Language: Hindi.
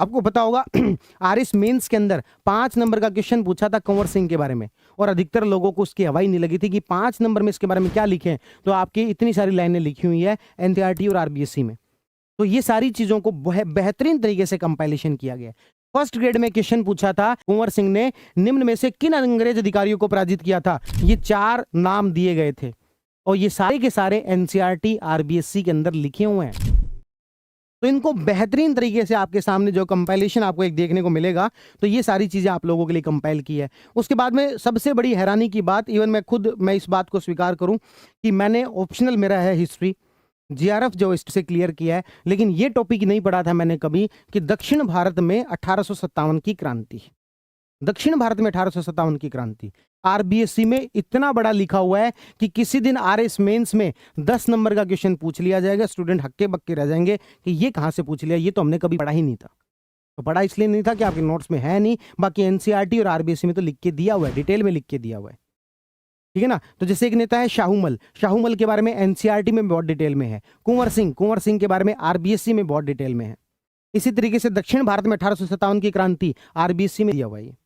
आपको पता होगा आरएस मेंस के अंदर 5 नंबर का क्वेश्चन पूछा था कुंवर सिंह के बारे में, और अधिकतर लोगों को उसकी हवाई नहीं लगी थी कि 5 नंबर में इसके बारे में क्या लिखे। तो आपकी इतनी सारी लाइनें लिखी हुई है एनसीईआरटी और आरबीएससी में। तो ये सारी चीजों को बेहतरीन तरीके से कंपाइलेशन किया गया। फर्स्ट ग्रेड में क्वेश्चन पूछा था, कुंवर सिंह ने निम्न में से किन अंग्रेज अधिकारियों को पराजित किया था। ये 4 नाम दिए गए थे और ये सारे के सारे एनसीईआरटी आरबीएससी के अंदर लिखे हुए हैं। तो इनको बेहतरीन तरीके से आपके सामने जो कंपाइलेशन आपको एक देखने को मिलेगा, तो ये सारी चीजें आप लोगों के लिए कंपाइल की है। उसके बाद में सबसे बड़ी हैरानी की बात, इवन मैं इस बात को स्वीकार करूं कि मैंने ऑप्शनल मेरा है हिस्ट्री, जीआरएफ जो इससे क्लियर किया है, लेकिन ये टॉपिक नहीं पढ़ा था मैंने कभी कि दक्षिण भारत में 1857 की क्रांति, दक्षिण भारत में 1857 की क्रांति आरबीएससी में इतना बड़ा लिखा हुआ है कि किसी दिन आरएस मेंस में 10 नंबर का क्वेश्चन पूछ लिया जाएगा, स्टूडेंट हक्के बक्के रह जाएंगे कि ये कहां से पूछ लिया, ये तो हमने कभी पढ़ा ही नहीं था। तो पढ़ा इसलिए नहीं था कि आपके नोट्स में है नहीं, बाकी एनसीईआरटी और आरबीएससी में तो लिख के दिया हुआ है, डिटेल में लिख के दिया हुआ है, ठीक है ना। तो जैसे एक नेता है शाहूमल, शाहूमल के बारे में एनसीईआरटी में बहुत डिटेल में है। कुंवर सिंह के बारे में आरबीएससी में बहुत डिटेल में है। इसी तरीके से दक्षिण भारत में 1857 की क्रांति आरबीएससी में दिया हुआ है।